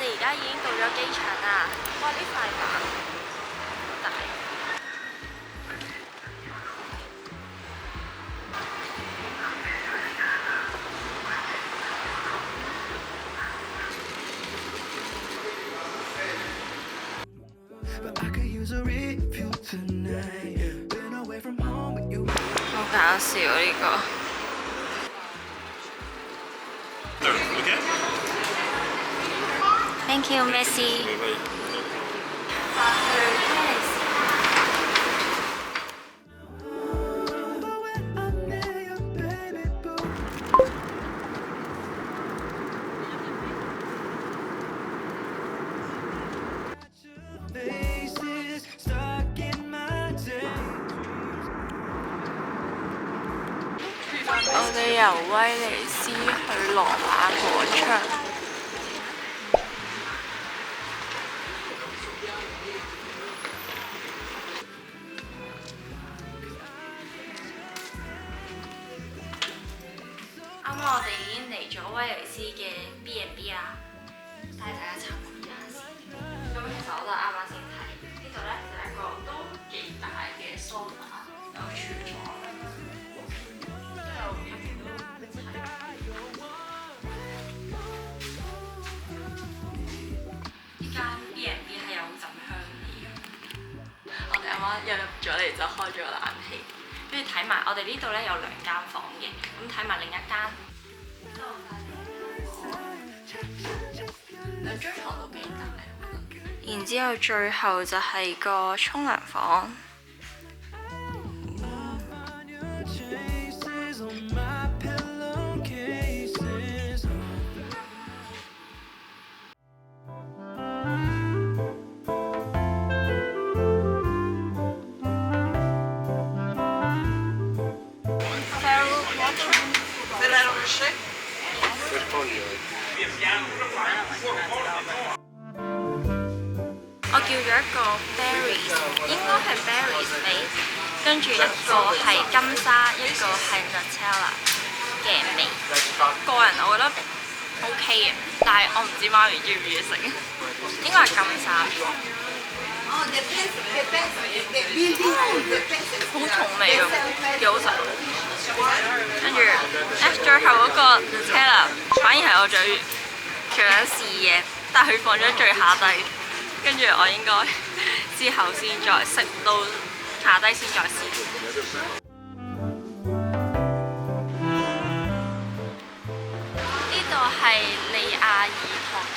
哋而家已經到咗機場啦。哇！呢塊板好大。好搞笑呢個。Thank you, Messi。我哋由威尼斯去羅馬廣場。啱啱我哋已經嚟咗威尼斯嘅 B&B 啦，帶大家參觀一下先。咁其實我都係啱啱先睇，呢度咧就係一個都幾大嘅梳化，有廚房，之後入邊都齊。呢間 B&B 係有陣香味嘅。我哋啱啱一入咗嚟就開咗冷氣。跟住睇埋，我哋呢度咧有2間房嘅，咁睇埋另一間。兩張床都幾大。然之後最後就係個沖涼房。我叫咗一個 berries， 應該係 berries 味，跟住一個係金沙，一個係 Nutella 嘅味。個人我覺得 OK 嘅，但係我唔知媽咪中唔中意食。應該係金沙。好重味喎，幾好食。跟住最後嗰個 Nutella 反而係我最想試嘅，但係佢放咗最下底。跟住我應該之後先再食到下低先再試。呢度係利亞爾托橋，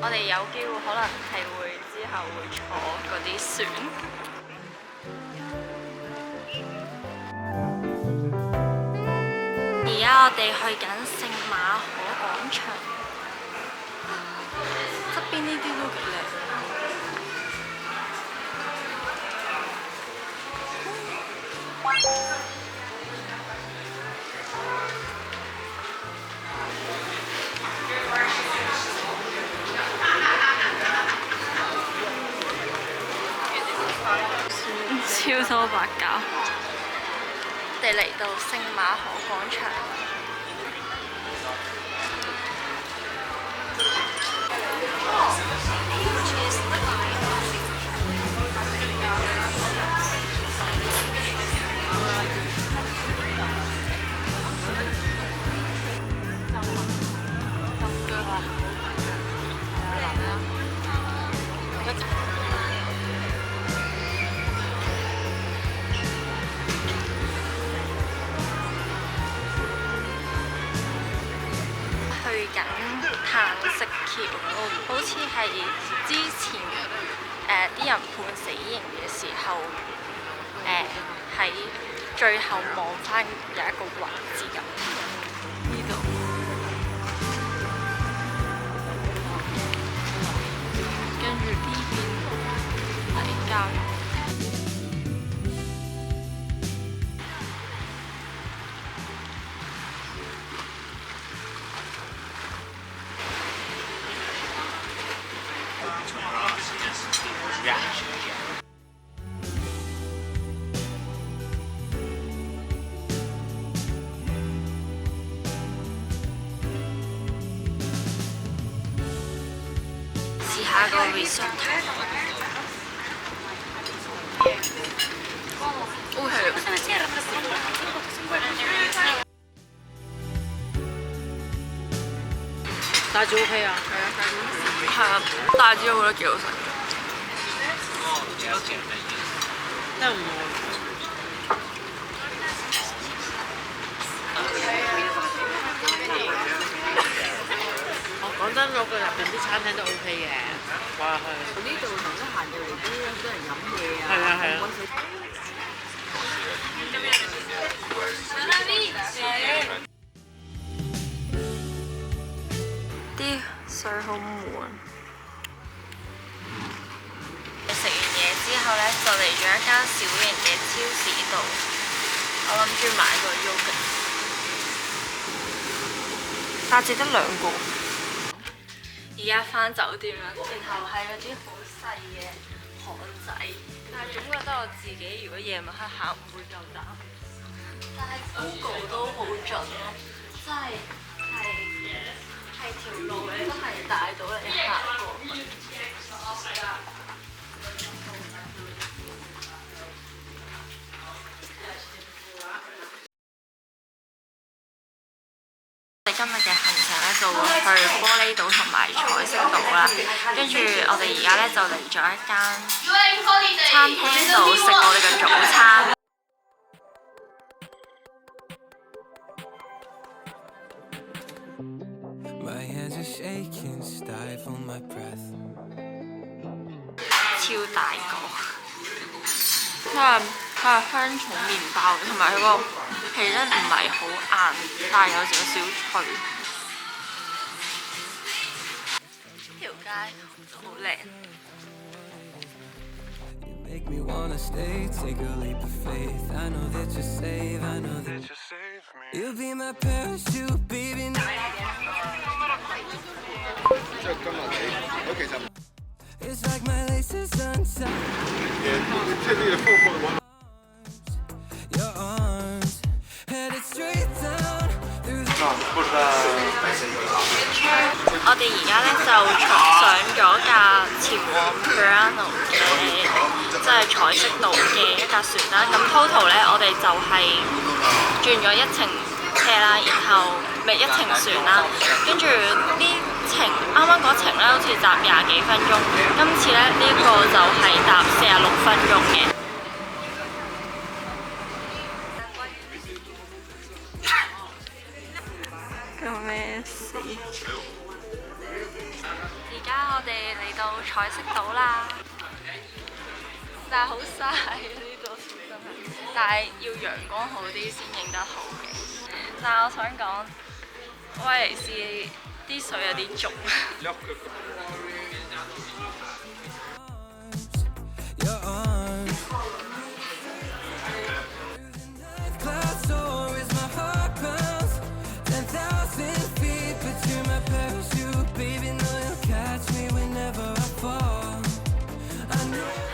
我哋有機會可能係會之後會坐嗰啲船。而家我哋去緊聖馬可廣場。側邊呢啲都幾靚。超多白鴿。我哋嚟到聖馬可廣場。去緊嘆息橋，好似係之前啲人判死刑嘅時候，喺最後望翻有一個位置咁。呢度，跟住呢邊係教育。下個 risotto。帶子 OK 啊？係啊，帶子我覺得幾好食。真係唔講真，我覺得入邊啲餐廳都 OK 嘅。哇，係。呢度成日行入嚟都好多人飲嘢啊。係啊係啊。啲水好悶。食完嘢之後呢，就嚟咗一間小型嘅超市度，我諗住買個 yogurt， 但係只得2個。而家返酒店啦，然後係嗰啲好細嘅巷仔，但係總覺得我自己如果夜晚黑行唔會夠膽。但係 Google 都好準咯，真係條路咧，真係帶到你行過。我哋今日嘅行程咧就會去玻璃島同埋彩色島啦，跟住我哋而家咧就嚟咗一間餐廳度食我哋嘅早餐。超大個，佢係香草麵包，同埋佢個皮咧唔係好硬，但係有少少脆。條街好靚。即係今日我其實。我哋而家咧就上咗架前往 Burano 嘅，即係彩色島嘅一架船啦。咁 total 咧，我哋就係轉咗1程車啦，然後咪1程船啦。跟住呢程啱啱嗰程咧，好似搭20幾分鐘。今次咧呢個就係搭46分鐘嘅。做咩事？而家我哋嚟到彩色島啦，但係好曬呢度真係，但係要陽光好啲先影得好嘅。但係我想講，威尼斯啲水有啲濁。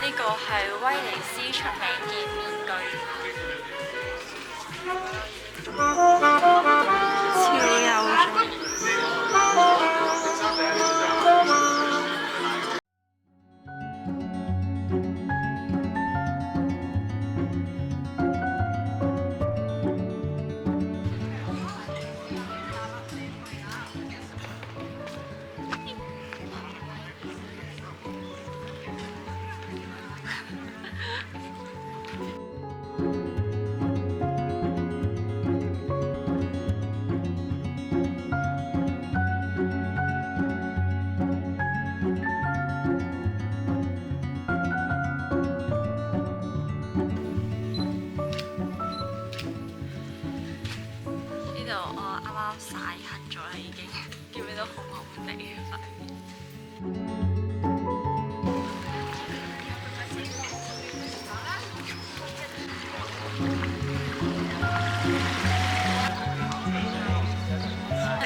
呢個係威尼斯出名嘅面具，超優質。曬黑咗啦已經，見唔見到紅紅地塊？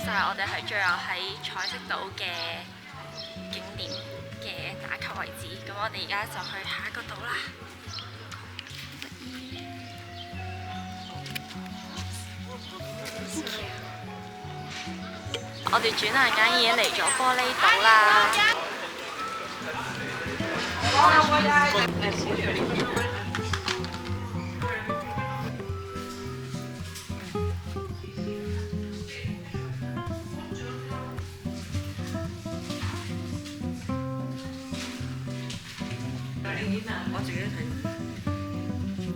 就係我哋係最後喺彩色島嘅景點嘅打卡位置，咁我哋而家就去下一個島啦。我哋轉眼間已經嚟咗玻璃島啦。我自己都睇。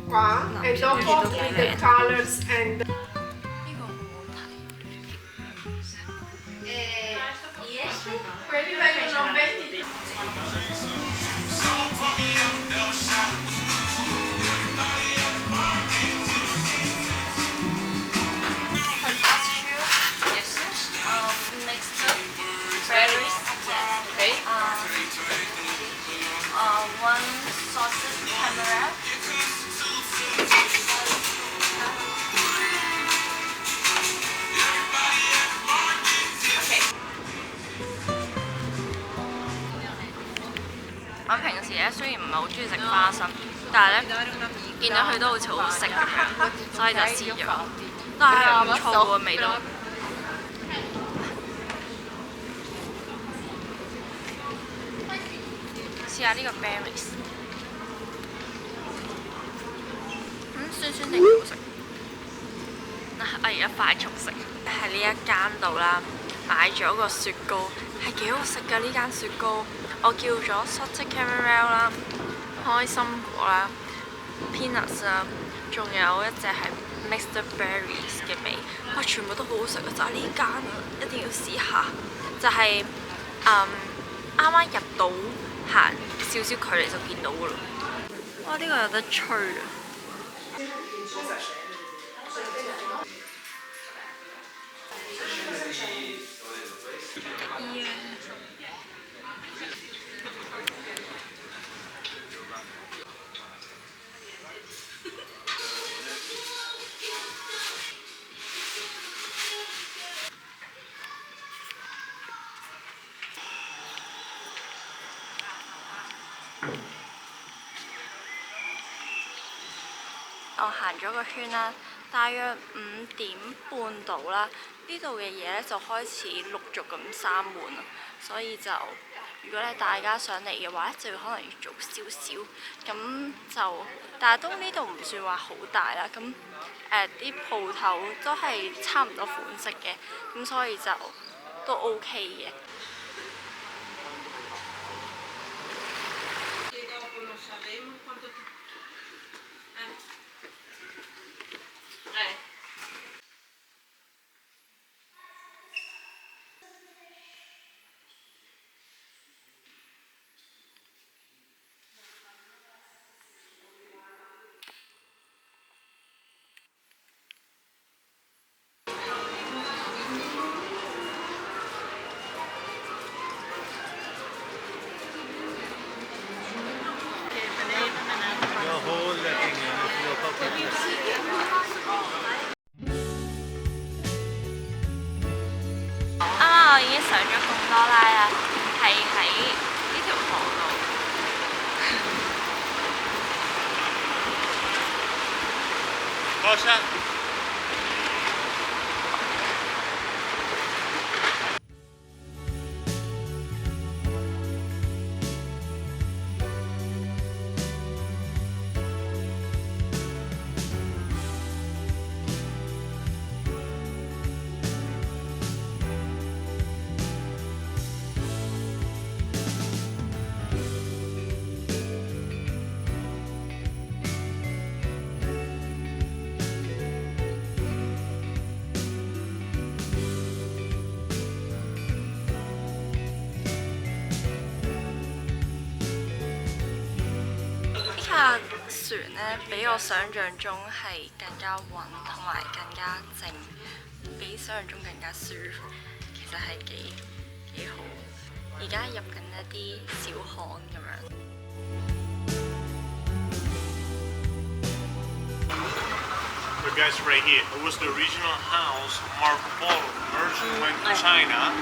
Qua and don't copy the colors and 呢個好好睇。 quelli vengono venditi. Mixed berries. Okay. One sausage caramel. Okay. 我平時咧雖然唔係好中意食花生，但係咧見到佢都好似好好食咁樣，所以就試咗。但係唔錯喎味道。試下呢個 berries，酸酸定好食。嗱，我而家快速食，喺呢一間度啦，買咗個雪糕，係幾好食㗎呢間雪糕。我叫咗 salted caramel 啦、開心果啦、peanuts 啦，仲有一隻係 mixed berries 嘅味，哇！全部都好好食啊！就係呢間一定要試下，就係啱啱入到行少少距離就見到㗎啦。哇！呢個有得吹啊！我行咗個圈啦，大約5點半到啦。呢度嘅嘢咧就開始陸續咁閂門啦，所以就如果咧大家上嚟嘅話咧，就可能要早少少。咁就但係都呢度唔算話好大啦。咁啲鋪頭都係差唔多款式嘅，咁所以就都 OK 嘅。我已經上咗貢多拉啦，係喺呢條河度。Cosa?架船咧比我想象中係更加穩同埋更加靜，比想象中更加舒服。其實係幾好。而家入緊一啲小巷咁樣。The guys right here. It was the original house Marco Polo. Merchant went to China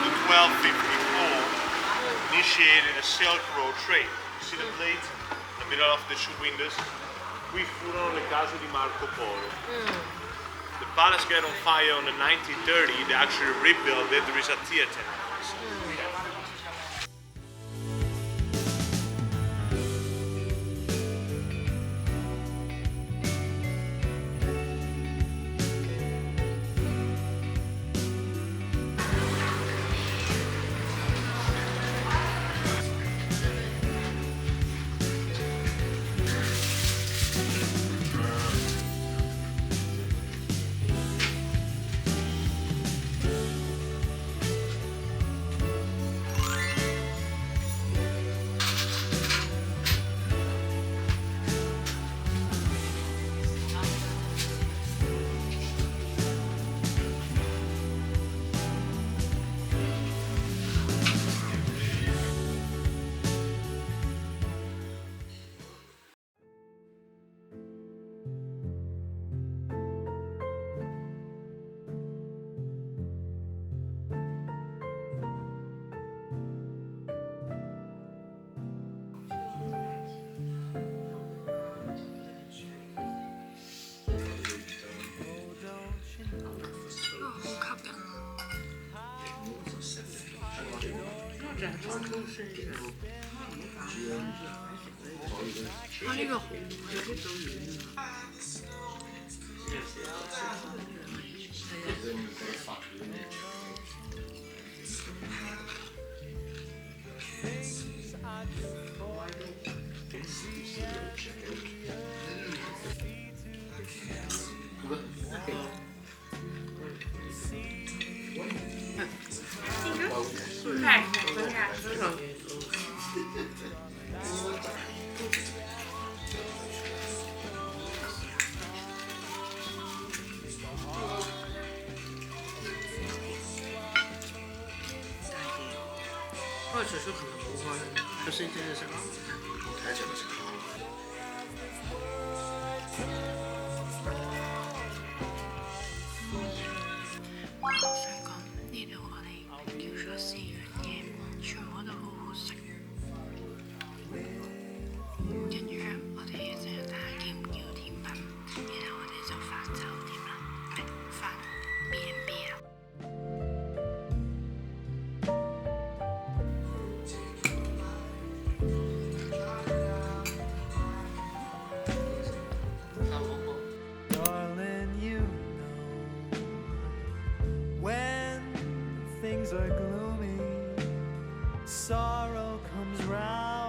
in 1254, initiated a Silk Road trade. You see the plate? In the middle of the two windows. Qui furono le case di Marco Polo. The palace got on fire in the 1930. They actually rebuilt it. There is a theater. 它呢個好我少少可能冇開，有新鮮嘅食咯。睇住個食咯。我想講呢度我哋叫咗4樣嘢，全部都好好食。跟住我哋一陣睇下叫唔叫甜品，然後我哋就返酒店啦，返 B&B 啦。Things are gloomy, sorrow comes round.